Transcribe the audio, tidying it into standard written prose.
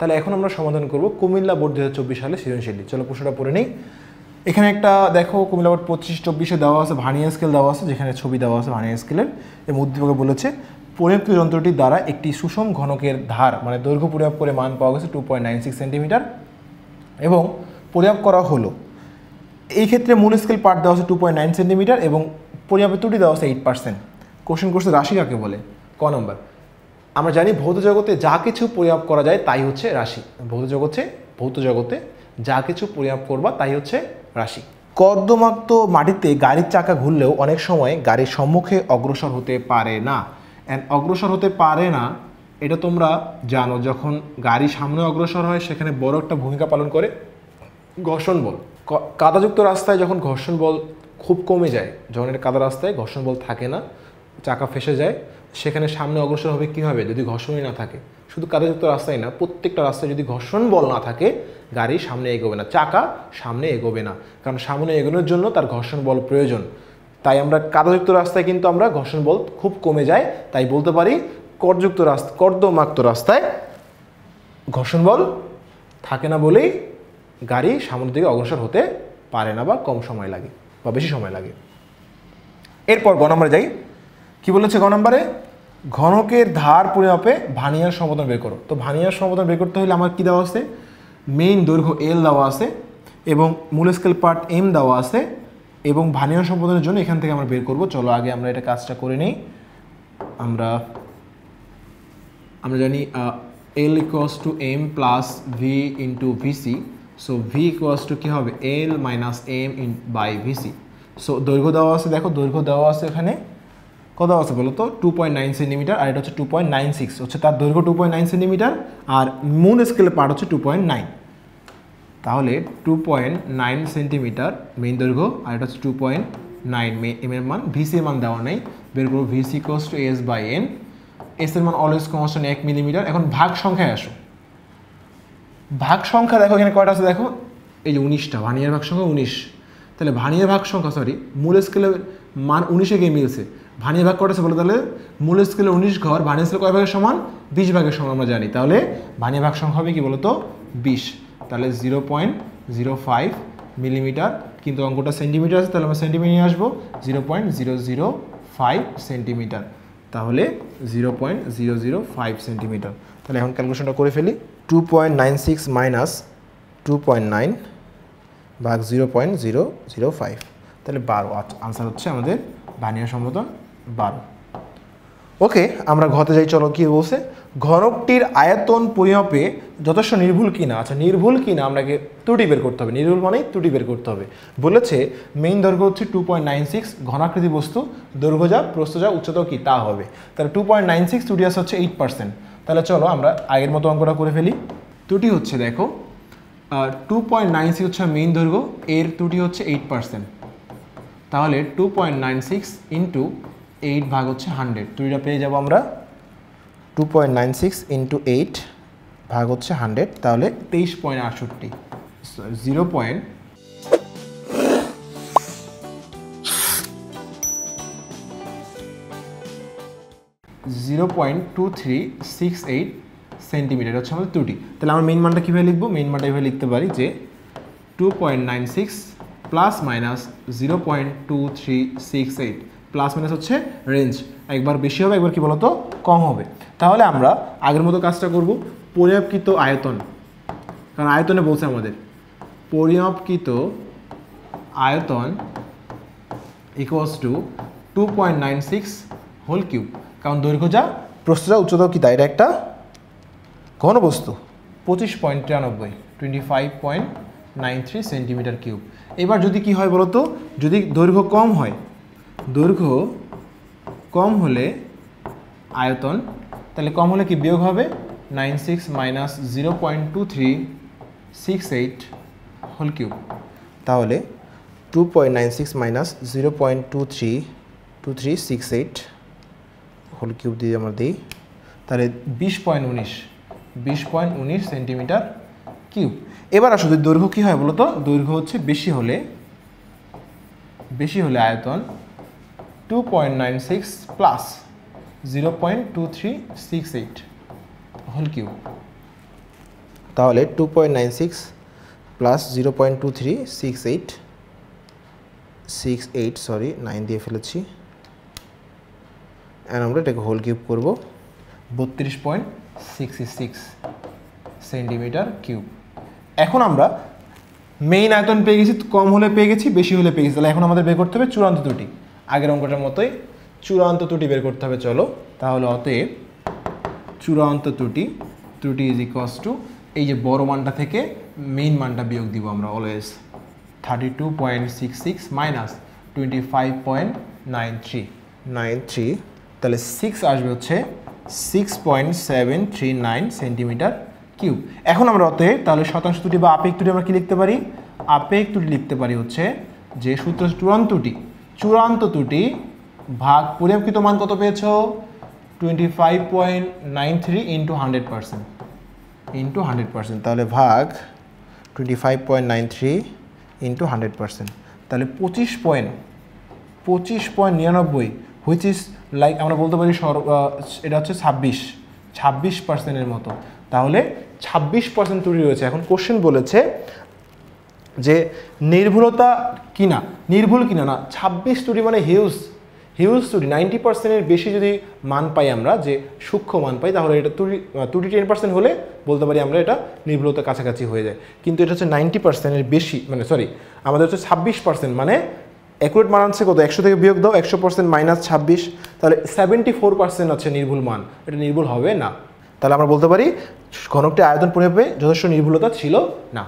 তাহলে এখন আমরা সমাধান করব কুমিল্লা বোর্ড 2024 সালে সৃজনশীল। চলো প্রশ্নটা পড়ে নিই। এখানে একটা দেখো কুমিল্লা বোর্ড 25-24-এ দেওয়া আছে, ভার্নিয়ার স্কেল দেওয়া আছে, যেখানে ছবি দেওয়া আছে ভার্নিয়ার স্কেলের। এবং উদ্দীপকে বলেছে পরিমাপকৃত যন্ত্রটির দ্বারা একটি সুষম ঘনকের ধার মানে দৈর্ঘ্য পরিমাপ করে মান পাওয়া গেছে 2.96 সেন্টিমিটার এবং পরিমাপ করা হলো। এই ক্ষেত্রে মূল স্কেল পার্ট দেওয়া আছে 2.9 সেন্টিমিটার এবং পরিমাপের ত্রুটি দেওয়া আছে 8%। কোশ্চেন করছে রাশি কাকে বলে? ক নম্বর। আমরা জানি ভৌত জগতে যা কিছু পরিমাপ করা যায় তাই হচ্ছে রাশি। ভৌত জগতে যা কিছু পরিমাপ করবা তাই হচ্ছে রাশি। কর্দমাক্ত মাটিতে গাড়ির চাকা ঘুরলেও অনেক সময় গাড়ির সম্মুখে অগ্রসর হতে পারে না। অ্যান্ড অগ্রসর হতে পারে না এটা তোমরা জানো, যখন গাড়ি সামনে অগ্রসর হয় সেখানে বড় একটা ভূমিকা পালন করে ঘর্ষণ বল। কাদাযুক্ত রাস্তায় যখন ঘর্ষণ বল খুব কমে যায়, যখন এটা কাদা রাস্তায় ঘর্ষণ বল থাকে না, চাকা ফেসে যায়, সেখানে সামনে অগ্রসর হবে কীভাবে? যদি ঘর্ষণই না থাকে। শুধু কাদাযুক্ত রাস্তায় না, প্রত্যেকটা রাস্তায় যদি ঘর্ষণ বল না থাকে গাড়ি সামনে এগোবে না, চাকা সামনে এগোবে না, কারণ সামনে এগোনোর জন্য তার ঘর্ষণ বল প্রয়োজন। তাই আমরা কাদাযুক্ত রাস্তায় কিন্তু আমরা ঘর্ষণ বল খুব কমে যায়, তাই বলতে পারি কর্দমাক্ত রাস্তায় ঘর্ষণ বল থাকে না বলেই গাড়ি সামনের দিকে অগ্রসর হতে পারে না বা কম সময় লাগে বা বেশি সময় লাগে। এরপর গ নম্বরে যাই। কি বলেছে গ নম্বরে? ঘনকের ধার পরিমাপে ভার্নিয়ার সমপতন বের করো। তো ভার্নিয়ার সমপতন বের করতে হলে আমার কী দেওয়া আছে? মেইন দৈর্ঘ্য এল দেওয়া আছে এবং মূল স্কেল পার্ট এম দেওয়া আছে এবং ভার্নিয়ার সমপতনের জন্য এখান থেকে আমরা বের করব। চলো আগে আমরা এটা কাজটা করে নিই। আমরা জানি L equals to M plus V into VC. So V equals to কী হবে? L minus M by VC. So দৈর্ঘ্য দেওয়া আছে, দেখো দৈর্ঘ্য দেওয়া আছে এখানে কত আছে বলো তো? 2.9 সেন্টিমিটার আর এটা হচ্ছে 2.96 হচ্ছে তার দৈর্ঘ্য 2.9 সেন্টিমিটার আর মূল স্কেলের পার্ট হচ্ছে 2.9। তাহলে 2.9 সেন্টিমিটার মেইন দৈর্ঘ্য আর এটা হচ্ছে 2.9 এম এর মান। ভিসি এর মান দেওয়া নেই, বের করবো VC equals to S by N. S এর মান অলওয়েজ কনস্ট্যান্ট 1 মিলিমিটার। এখন ভাগ সংখ্যায় আসো। ভাগ সংখ্যা দেখো এখানে কয়টা আছে? দেখো এই যে 19টা, ভার্নিয়ার ভাগ সংখ্যা 19। তাহলে ভার্নিয়ার ভাগ সংখ্যা মূল স্কেলের মান 19-এ গিয়ে মিলছে। ভার্নিয়ার ভাগ করেছে বলে তাহলে মূল স্কেলে 19 ঘর, ভার্নিয়ার স্কেলে কয় ভাগের সমান? 20 ভাগের সমান আমরা জানি। তাহলে ভার্নিয়ার ভাগ সংখ্যা হবে কি বলতো? 20। তাহলে 0.05 মিলিমিটার, কিন্তু অঙ্কটা সেন্টিমিটার আছে, তাহলে আমরা সেন্টিমিটার নিয়ে আসবো। 0.005 সেন্টিমিটার, তাহলে 0.005 সেন্টিমিটার। তাহলে এখন ক্যালকুলেশনটা করে ফেলি। 2.96 মাইনাস 2.9 ভাগ 0.005, তাহলে 12। আনসার হচ্ছে আমাদের ভার্নিয়ার সমপতন 12। ওকে, আমরা ঘতে যাই। চলো কি বলছে? ঘনকটির আয়তন পরিমাপে যথেষ্ট নির্ভুল কিনা। আচ্ছা, নির্ভুল কিনা আপনাকে ত্রুটি বের করতে হবে। নির্ভুল মানেই ত্রুটি বের করতে হবে। বলেছে মেইন দৈর্ঘ্য হচ্ছে 2.96, ঘনাকৃতি বস্তু, দৈর্ঘ্য যা প্রস্থ যা উচ্চতাও কি তা হবে। তাহলে 2.96, ত্রুটি আসে হচ্ছে 8%। তাহলে চলো আমরা আগের মতো অঙ্কটা করে ফেলি। ত্রুটি হচ্ছে দেখো 2.96 হচ্ছে মেইন দৈর্ঘ্য, এর ত্রুটি হচ্ছে 8%। তাহলে 2.96 ইন্টু 8 ভাগ হচ্ছে 100, ত্রুটিটা পেয়ে যাবো আমরা 2.96 ইন্টু 8 ভাগ হচ্ছে 100, তাহলে 23.68। 0.2368 সেন্টিমিটার হচ্ছে আমাদের ত্রুটি। তাহলে আমরা মেইন মানটা কীভাবে লিখবো? মেইন মানটা এভাবে লিখতে পারি যে 2.96 প্লাস মাইনাস 0.2368, প্লাস মাইনাস হচ্ছে রেঞ্জ, একবার বেশি হবে একবার কি বলতো কম হবে। তাহলে আমরা আগের মতো কাজটা করব। পরিমাপকৃত আয়তন, কারণ আয়তনে বলছে আমাদের পরিমাপকৃত আয়তন ইকুয়ালস টু 2.96 হোল কিউব, কারণ দৈর্ঘ্য যা প্রস্থ যা উচ্চতাও কি তাই, এটা একটা ঘনবস্তু। 25.93 25.93 সেন্টিমিটার কিউব। এবার যদি কি হয় বলতো? যদি দৈর্ঘ্য কম হয়, দৈর্ঘ্য কম হলে আয়তন, তাহলে কম হলে কি বিয়োগ হবে? 96 মাইনাস 0.2368 হোল কিউব। তাহলে 2.96 মাইনাস 0.2368 হোল কিউব দিয়ে আমরা দিই, তাহলে 20.19 সেন্টিমিটার কিউব। এবার আসো যদি দৈর্ঘ্য কী হয় বলো তো? দৈর্ঘ্য হচ্ছে বেশি হলে আয়তন 2.96 প্লাস 0.2368 হোল কিউব। তাহলে 2.96 প্লাস 0.23 68 সরি 9 দিয়ে ফেলেছি, অ্যান্ড আমরা এটাকে হোল কিউব করব 32.66 সেন্টিমিটার কিউব। এখন আমরা মেইন আয়তন পেয়ে গেছি, কম হলে পেয়ে গেছি, বেশি হলে পেয়ে গেছি। তাহলে এখন আমাদের বের করতে হবে চূড়ান্ত ত্রুটি, আগের অঙ্কটার মতোই চূড়ান্ত ত্রুটি বের করতে হবে। চলো তাহলে অতএব চূড়ান্ত ত্রুটি ইজ ইকুয়ালস টু এই যে বড় মানটা থেকে মেইন মানটা বিয়োগ দিব আমরা অলওয়েজ, 32.66 মাইনাস 25.93, তাহলে 6 আসবে হচ্ছে 6.739 সেন্টিমিটার কিউব। এখন আমরা অতএব তাহলে শতাংশ ত্রুটি বা আপেক্ষিক ত্রুটি আমরা কি লিখতে পারি? আপেক্ষিক ত্রুটি লিখতে পারি হচ্ছে যে সূত্র চূড়ান্ত ত্রুটি ভাগ পরিমাপকৃত মান কত পেয়েছ? 25.93 ইন্টু 100%, তাহলে ভাগ 25.93 ইন্টু 100%, তাহলে 25.99, হুইচ ইজ লাইক আমরা বলতে পারি এটা হচ্ছে 26%-এর মতো। তাহলে 26% ত্রুটি রয়েছে। এখন কোশ্চেন বলেছে যে নির্ভুলতা কিনা, নির্ভুল কিনা না। 26 ত্রুটি মানে হিউজ ত্রুটি। 90%-এর বেশি যদি মান পাই আমরা, যে সূক্ষ্ম মান পাই, তাহলে এটা ত্রুটি 10% হলে বলতে পারি আমরা এটা নির্ভুলতার কাছাকাছি হয়ে যায়। কিন্তু এটা হচ্ছে 90%-এর বেশি, মানে সরি আমাদের হচ্ছে 26%, মানে অ্যাকুরেট মান আছে কত? 100 থেকে বিয়োগ দাও 100% মাইনাস 26, তাহলে 74% আছে নির্ভুল মান। এটা নির্ভুল হবে না। তাহলে আমরা বলতে পারি ঘনকটি আয়তন পরিমাপে যথেষ্ট নির্ভুলতা ছিল না।